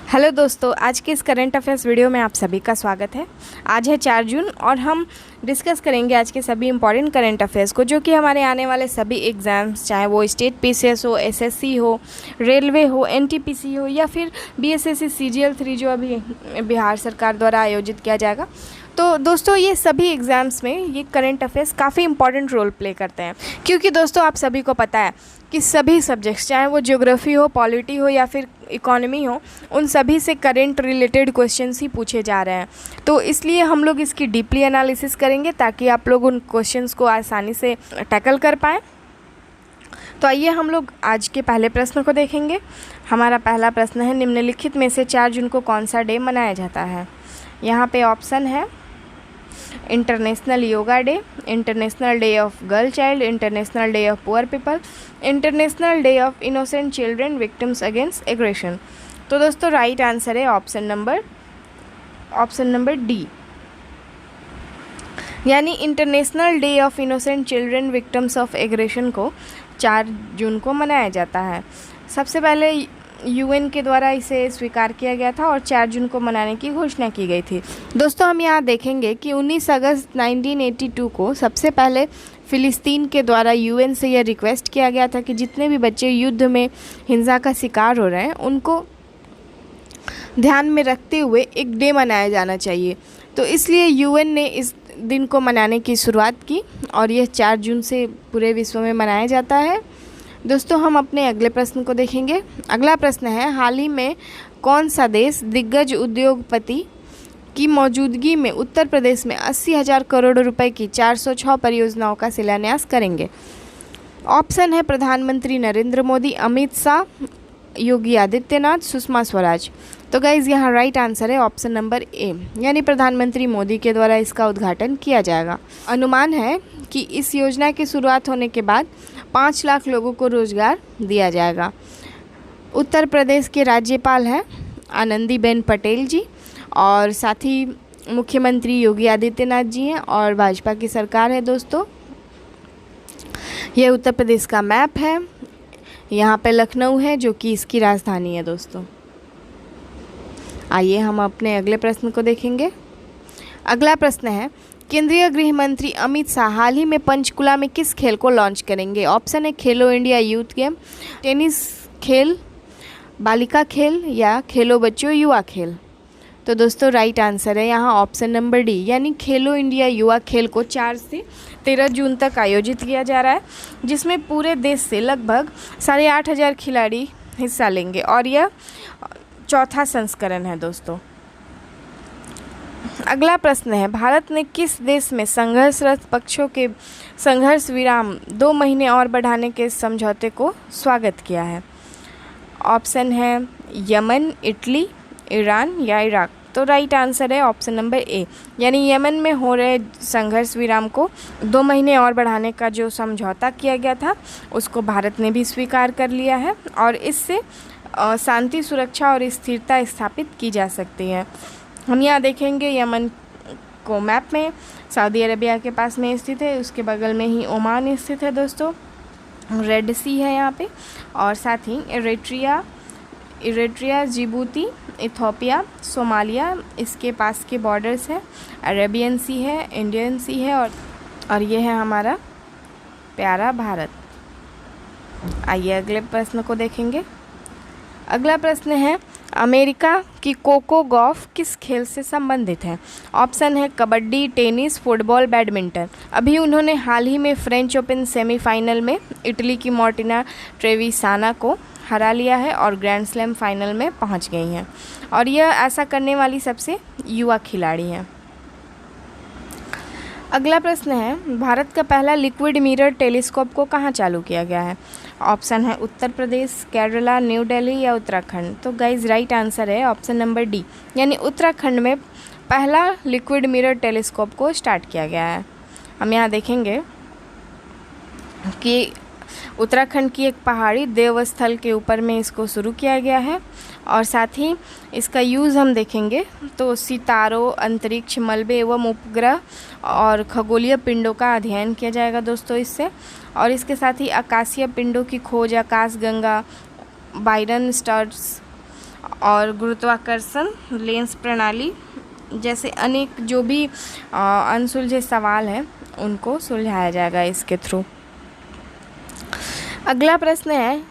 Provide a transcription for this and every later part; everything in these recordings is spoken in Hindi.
हेलो दोस्तों, आज के इस करंट अफेयर्स वीडियो में आप सभी का स्वागत है। आज है 4 जून और हम डिस्कस करेंगे आज के सभी इंपॉर्टेंट करंट अफेयर्स को, जो कि हमारे आने वाले सभी एग्ज़ाम्स, चाहे वो स्टेट पीसीएस हो, एसएससी हो, रेलवे हो, एनटीपीसी हो या फिर बीएसएससी सीजीएल 3 जो अभी बिहार सरकार द्वारा आयोजित किया जाएगा। तो दोस्तों, ये सभी एग्ज़ाम्स में ये करंट अफेयर्स काफ़ी इंपॉर्टेंट रोल प्ले करते हैं, क्योंकि दोस्तों आप सभी को पता है कि सभी सब्जेक्ट्स, चाहे वो ज्योग्राफी हो, पॉलिटी हो या फिर इकोनॉमी हो, उन सभी से करंट रिलेटेड क्वेश्चंस ही पूछे जा रहे हैं। तो इसलिए हम लोग इसकी डीपली एनालिसिस करेंगे ताकि आप लोग उन क्वेश्चंस को आसानी से टैकल कर पाएँ। तो आइए हम लोग आज के पहले प्रश्न को देखेंगे। हमारा पहला प्रश्न है, निम्नलिखित में से 4 जून को कौन सा डे मनाया जाता है? यहाँ पे ऑप्शन है international yoga day, international day of girl child, international day of poor people, international day of innocent children victims against aggression. तो दोस्तों राइट आंसर है ऑप्शन नंबर डी, यानी international day of innocent children victims of aggression को 4 जून को मनाया जाता है। सबसे पहले यूएन के द्वारा इसे स्वीकार किया गया था और 4 जून को मनाने की घोषणा की गई थी। दोस्तों हम यहाँ देखेंगे कि 19 अगस्त 1982 को सबसे पहले फ़िलिस्तीन के द्वारा यूएन से यह रिक्वेस्ट किया गया था कि जितने भी बच्चे युद्ध में हिंसा का शिकार हो रहे हैं उनको ध्यान में रखते हुए एक डे मनाया जाना चाहिए। तो इसलिए यूएन ने इस दिन को मनाने की शुरुआत की और यह 4 जून से पूरे विश्व में मनाया जाता है। दोस्तों हम अपने अगले प्रश्न को देखेंगे। अगला प्रश्न है, हाल ही में कौन सा देश दिग्गज उद्योगपति की मौजूदगी में उत्तर प्रदेश में 80,000 करोड़ रुपए की 406 परियोजनाओं का शिलान्यास करेंगे? ऑप्शन है प्रधानमंत्री नरेंद्र मोदी, अमित शाह, योगी आदित्यनाथ, सुषमा स्वराज। तो गाइज यहाँ राइट आंसर है ऑप्शन नंबर ए, यानी प्रधानमंत्री मोदी के द्वारा इसका उद्घाटन किया जाएगा। अनुमान है कि इस योजना की शुरुआत होने के बाद 5 लाख लोगों को रोजगार दिया जाएगा। उत्तर प्रदेश के राज्यपाल हैं आनंदीबेन पटेल जी और साथ ही मुख्यमंत्री योगी आदित्यनाथ जी हैं और भाजपा की सरकार है। दोस्तों ये उत्तर प्रदेश का मैप है, यहाँ पे लखनऊ है जो कि इसकी राजधानी है। दोस्तों आइए हम अपने अगले प्रश्न को देखेंगे। अगला प्रश्न है, केंद्रीय गृह मंत्री अमित शाह हाल ही में पंचकुला में किस खेल को लॉन्च करेंगे? ऑप्शन है खेलो इंडिया यूथ गेम, टेनिस खेल, बालिका खेल या खेलो बच्चों युवा खेल। तो दोस्तों राइट आंसर है यहाँ ऑप्शन नंबर डी, यानी खेलो इंडिया युवा खेल को 4 से 13 जून तक आयोजित किया जा रहा है, जिसमें पूरे देश से लगभग 8,500 खिलाड़ी हिस्सा लेंगे और यह चौथा संस्करण है। दोस्तों अगला प्रश्न है, भारत ने किस देश में संघर्षरत पक्षों के संघर्ष विराम 2 महीने और बढ़ाने के समझौते को स्वागत किया है? ऑप्शन है यमन, इटली, ईरान या इराक। तो राइट आंसर है ऑप्शन नंबर ए, यानी यमन में हो रहे संघर्ष विराम को 2 महीने और बढ़ाने का जो समझौता किया गया था उसको भारत ने भी स्वीकार कर लिया है और इससे शांति, सुरक्षा और स्थिरता स्थापित की जा सकती है। हम यहाँ देखेंगे यमन को मैप में, सऊदी अरेबिया के पास में स्थित है, उसके बगल में ही ओमान स्थित है। दोस्तों रेड सी है यहाँ पे और साथ ही इरिट्रिया, जिबूती, इथोपिया, सोमालिया इसके पास के बॉर्डर्स है, अरेबियन सी है, इंडियन सी है और ये है हमारा प्यारा भारत। आइए अगले प्रश्न को देखेंगे। अगला प्रश्न है, अमेरिका की कोको गॉफ किस खेल से संबंधित है? ऑप्शन है कबड्डी, टेनिस, फुटबॉल, बैडमिंटन। अभी उन्होंने हाल ही में फ्रेंच ओपन सेमीफाइनल में इटली की मार्टिना ट्रेविसाना को हरा लिया है और ग्रैंड स्लैम फाइनल में पहुंच गई हैं और यह ऐसा करने वाली सबसे युवा खिलाड़ी हैं। अगला प्रश्न है, भारत का पहला लिक्विड मिरर टेलीस्कोप को कहाँ चालू किया गया है? ऑप्शन है उत्तर प्रदेश, केरला, न्यू दिल्ली या उत्तराखंड। तो गाइज राइट आंसर है ऑप्शन नंबर डी, यानी उत्तराखंड में पहला लिक्विड मिरर टेलीस्कोप को स्टार्ट किया गया है। हम यहाँ देखेंगे कि उत्तराखंड की एक पहाड़ी देवस्थल के ऊपर में इसको शुरू किया गया है और साथ ही इसका यूज़ हम देखेंगे तो सितारों, अंतरिक्ष, मलबे एवं उपग्रह और खगोलीय पिंडों का अध्ययन किया जाएगा दोस्तों इससे। और इसके साथ ही आकाशीय पिंडों की खोज, आकाशगंगा, बायरन स्टार्स और गुरुत्वाकर्षण, लेंस प्रणाली जैसे अनेक जो भी अनसुलझे सवाल हैं उनको सुलझाया जाएगा इसके थ्रू। अगला प्रश्न है,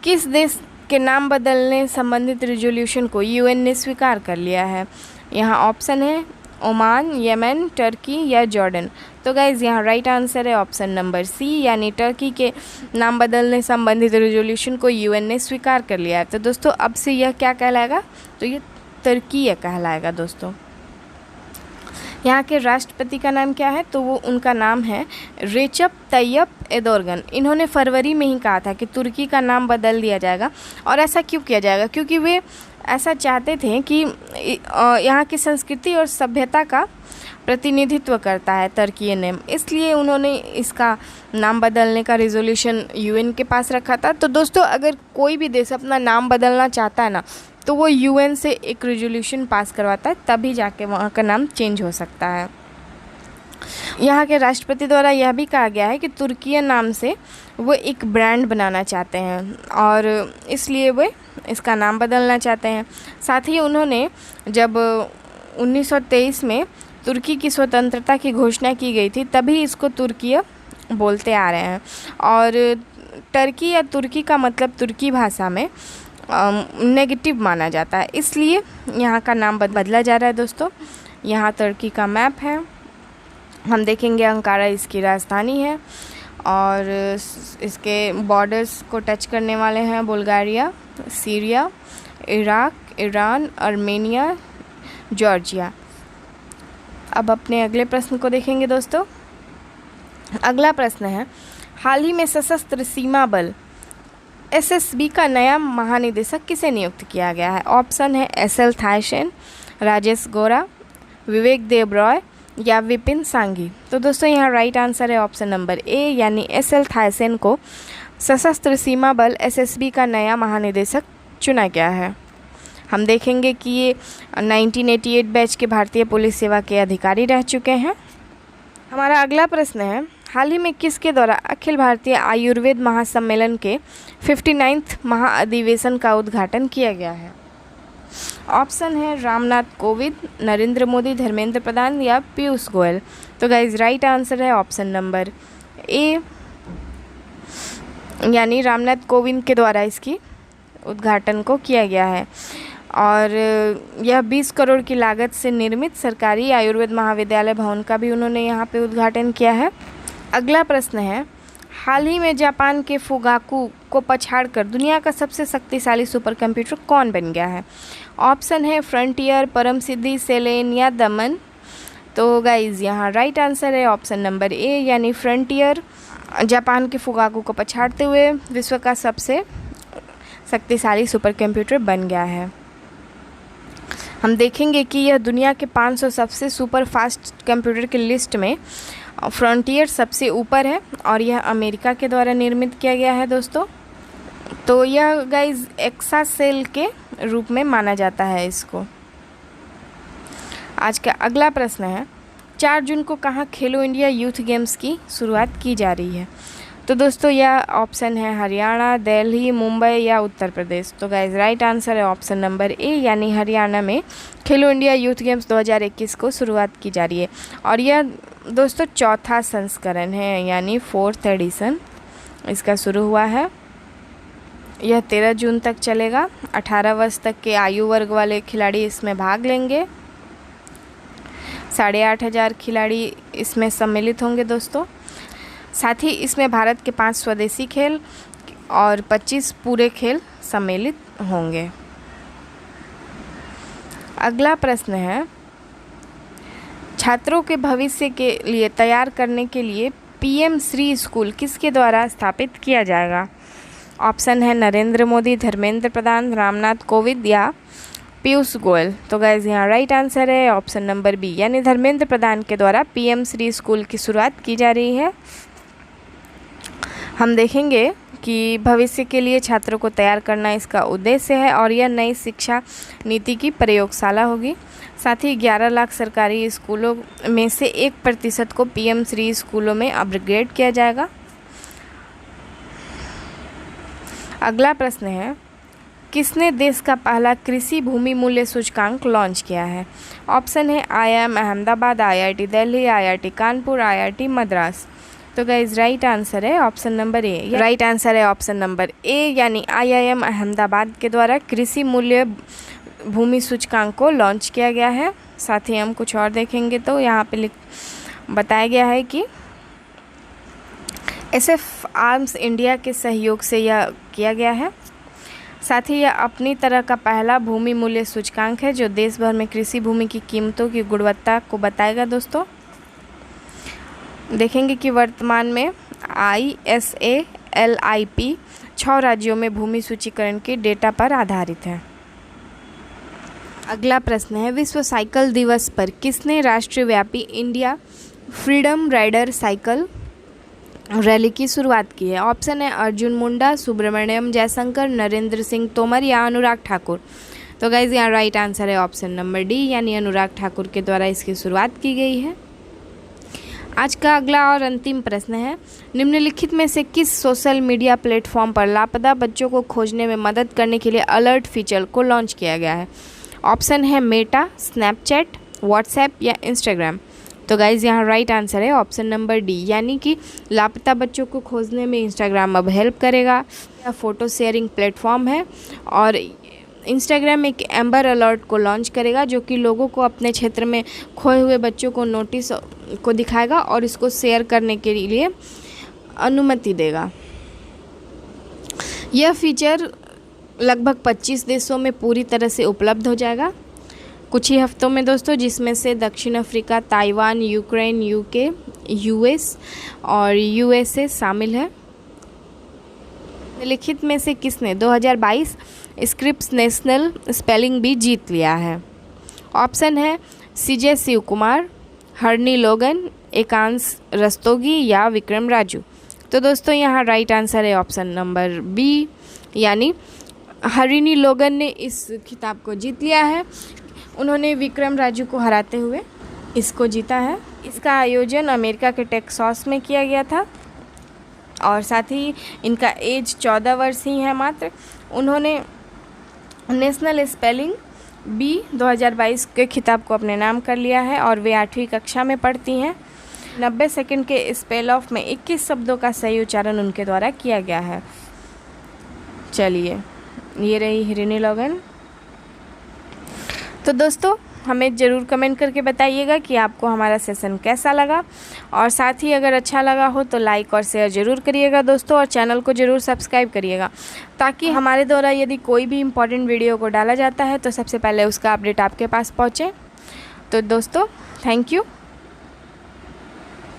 किस देश के नाम बदलने संबंधित रिजोल्यूशन को यूएन ने स्वीकार कर लिया है? यहाँ ऑप्शन है ओमान, येमेन, टर्की या जॉर्डन। तो गाइज़ यहाँ राइट आंसर है ऑप्शन नंबर सी, यानी टर्की के नाम बदलने संबंधित रिजोल्यूशन को यूएन ने स्वीकार कर लिया है। तो दोस्तों अब से यह क्या कहलाएगा? तो ये तुर्की कहलाएगा दोस्तों। यहाँ के राष्ट्रपति का नाम क्या है? तो वो उनका नाम है रेचप तैयप एर्दोगन। इन्होंने फरवरी में ही कहा था कि तुर्की का नाम बदल दिया जाएगा। और ऐसा क्यों किया जाएगा? क्योंकि वे ऐसा चाहते थे कि यहाँ की संस्कृति और सभ्यता का प्रतिनिधित्व करता है तुर्की नेम, इसलिए उन्होंने इसका नाम बदलने का रिजोल्यूशन यूएन के पास रखा था। तो दोस्तों अगर कोई भी देश अपना नाम बदलना चाहता है ना, तो वो यूएन से एक रिजोल्यूशन पास करवाता है, तभी जाके वहाँ का नाम चेंज हो सकता है। यहाँ के राष्ट्रपति द्वारा यह भी कहा गया है कि तुर्की नाम से वो एक ब्रांड बनाना चाहते हैं और इसलिए वे इसका नाम बदलना चाहते हैं। साथ ही उन्होंने जब 1923 में तुर्की की स्वतंत्रता की घोषणा की गई थी, तभी इसको तुर्की बोलते आ रहे हैं। और टर्की या तुर्की का मतलब तुर्की भाषा में नेगेटिव माना जाता है, इसलिए यहाँ का नाम बदला जा रहा है दोस्तों। यहाँ तुर्की का मैप है, हम देखेंगे अंकारा इसकी राजधानी है और इसके बॉर्डर्स को टच करने वाले हैं Bulgaria, Syria, Iraq, Iran, Armenia, Georgia. अब अपने अगले प्रश्न को देखेंगे दोस्तों। अगला प्रश्न है, हाल ही में सशस्त्र सीमा बल एसएसबी का नया महानिदेशक किसे नियुक्त किया गया है? ऑप्शन है एसएल थाईसेन, राजेश गौड़ा, विवेक देबरॉय या विपिन सांघी। तो दोस्तों यहाँ राइट आंसर है ऑप्शन नंबर ए, यानी एसएल थाईसेन को सशस्त्र सीमा बल एसएसबी का नया महानिदेशक चुना गया है। हम देखेंगे कि ये 1988 बैच के भारतीय पुलिस सेवा के अधिकारी रह चुके हैं। हमारा अगला प्रश्न है, हाल ही में किसके द्वारा अखिल भारतीय आयुर्वेद महासम्मेलन के 59वां महाअधिवेशन का उद्घाटन किया गया है? ऑप्शन है रामनाथ कोविंद, नरेंद्र मोदी, धर्मेंद्र प्रधान या पीयूष गोयल। तो गाइज राइट आंसर है ऑप्शन नंबर ए, यानी रामनाथ कोविंद के द्वारा इसकी उद्घाटन को किया गया है। और यह 20 करोड़ की लागत से निर्मित सरकारी आयुर्वेद महाविद्यालय भवन का भी उन्होंने यहाँ पे उद्घाटन किया है। अगला प्रश्न है, हाल ही में जापान के फुगाकू को पछाड़कर दुनिया का सबसे शक्तिशाली सुपर कंप्यूटर कौन बन गया है? ऑप्शन है फ्रंटियर, परम सिद्धि, सेलेन या दमन। तो गाइज यहाँ राइट आंसर है ऑप्शन नंबर ए, यानी फ्रंटियर जापान के फुगाकू को पछाड़ते हुए विश्व का सबसे शक्तिशाली सुपर कंप्यूटर बन गया है। हम देखेंगे कि यह दुनिया के 500 सबसे सुपर फास्ट कंप्यूटर की लिस्ट में फ्रंटियर सबसे ऊपर है और यह अमेरिका के द्वारा निर्मित किया गया है दोस्तों। तो यह गाइज एक्सा सेल के रूप में माना जाता है इसको। आज का अगला प्रश्न है, 4 जून को कहाँ खेलो इंडिया यूथ गेम्स की शुरुआत की जा रही है? तो दोस्तों यह ऑप्शन है हरियाणा, दिल्ली, मुंबई या उत्तर प्रदेश। तो गाइज राइट आंसर है ऑप्शन नंबर ए, यानी हरियाणा में खेलो इंडिया यूथ गेम्स 2021 को शुरुआत की जा रही है। और यह दोस्तों 4था संस्करण है, यानी 4th एडिशन इसका शुरू हुआ है। यह 13 जून तक चलेगा। 18 वर्ष तक के आयु वर्ग वाले खिलाड़ी इसमें भाग लेंगे। 8,500 खिलाड़ी इसमें सम्मिलित होंगे दोस्तों। साथ ही इसमें भारत के 5 स्वदेशी खेल और 25 पूरे खेल सम्मिलित होंगे। अगला प्रश्न है, छात्रों के भविष्य के लिए तैयार करने के लिए पीएम श्री स्कूल किसके द्वारा स्थापित किया जाएगा? ऑप्शन है नरेंद्र मोदी, धर्मेंद्र प्रधान, रामनाथ कोविंद या पीयूष गोयल। तो गाइज यहाँ राइट आंसर है ऑप्शन नंबर बी, यानी धर्मेंद्र प्रधान के द्वारा पीएम श्री स्कूल की शुरुआत की जा रही है। हम देखेंगे कि भविष्य के लिए छात्रों को तैयार करना इसका उद्देश्य है और यह नई शिक्षा नीति की प्रयोगशाला होगी। साथ ही 11 लाख सरकारी स्कूलों में से 1% को पीएम श्री स्कूलों में अपग्रेड किया जाएगा। अगला प्रश्न है, किसने देश का पहला कृषि भूमि मूल्य सूचकांक लॉन्च किया है? ऑप्शन है IIM Ahmedabad, IIT Delhi, IIT Kanpur, IIT Madras. तो गाइज राइट आंसर है option number A. Right answer है ऑप्शन नंबर ए, यानी IIM अहमदाबाद के द्वारा कृषि मूल्य भूमि सूचकांक को लॉन्च किया गया है। साथ ही हम कुछ और देखेंगे तो यहाँ पे बताया गया है कि SF आर्म्स इंडिया के सहयोग से यह किया गया है। साथ ही यह अपनी तरह का पहला भूमि मूल्य सूचकांक है जो देश भर में कृषि भूमि की कीमतों की गुणवत्ता को बताएगा। दोस्तों देखेंगे कि वर्तमान में ISALIP 6 राज्यों में भूमि सूचीकरण के डेटा पर आधारित है। अगला प्रश्न है, विश्व साइकिल दिवस पर किसने राष्ट्रव्यापी India freedom rider cycle rally की शुरुआत की है? ऑप्शन है अर्जुन मुंडा, सुब्रमण्यम जयशंकर, नरेंद्र सिंह तोमर या अनुराग ठाकुर। तो गाइज यहाँ राइट आंसर है ऑप्शन नंबर डी, यानी अनुराग ठाकुर के द्वारा इसकी शुरुआत की गई है। आज का अगला और अंतिम प्रश्न है, निम्नलिखित में से किस सोशल मीडिया प्लेटफॉर्म पर लापता बच्चों को खोजने में मदद करने के लिए अलर्ट फीचर को लॉन्च किया गया है? ऑप्शन है मेटा, स्नैपचैट, व्हाट्सएप या इंस्टाग्राम। तो गाइज़ यहाँ राइट आंसर है ऑप्शन नंबर डी, यानी कि लापता बच्चों को खोजने में इंस्टाग्राम अब हेल्प करेगा। यह फ़ोटो शेयरिंग प्लेटफॉर्म है और इंस्टाग्राम एक एम्बर अलर्ट को लॉन्च करेगा जो कि लोगों को अपने क्षेत्र में खोए हुए बच्चों को नोटिस को दिखाएगा और इसको शेयर करने के लिए अनुमति देगा। यह फीचर लगभग 25 देशों में पूरी तरह से उपलब्ध हो जाएगा कुछ ही हफ्तों में दोस्तों, जिसमें से दक्षिण Africa, Taiwan, Ukraine, UK, US और USA शामिल है। निम्नलिखित में से किसने 2022 स्क्रिप्स नेशनल स्पेलिंग बी जीत लिया है? ऑप्शन है CJ शिव कुमार, हरनी लोगन, एकांश रस्तोगी या विक्रम राजू। तो दोस्तों यहाँ राइट आंसर है ऑप्शन नंबर बी, यानी हरिनी लोगन ने इस खिताब को जीत लिया है। उन्होंने विक्रम राजू को हराते हुए इसको जीता है। इसका आयोजन अमेरिका के टेक्सास में किया गया था और साथ ही इनका एज 14 वर्ष ही है मात्र। उन्होंने नेशनल स्पेलिंग बी 2022 के खिताब को अपने नाम कर लिया है और वे 8वीं कक्षा में पढ़ती हैं। 90 सेकंड के स्पेल ऑफ में 21 शब्दों का सही उच्चारण उनके द्वारा किया गया है। चलिए, ये रही हरिनी लोगन। तो दोस्तों हमें ज़रूर कमेंट करके बताइएगा कि आपको हमारा सेशन कैसा लगा और साथ ही अगर अच्छा लगा हो तो लाइक और शेयर ज़रूर करिएगा दोस्तों, और चैनल को ज़रूर सब्सक्राइब करिएगा ताकि हमारे द्वारा यदि कोई भी इम्पोर्टेंट वीडियो को डाला जाता है तो सबसे पहले उसका अपडेट आपके पास पहुँचे। तो दोस्तों थैंक यू।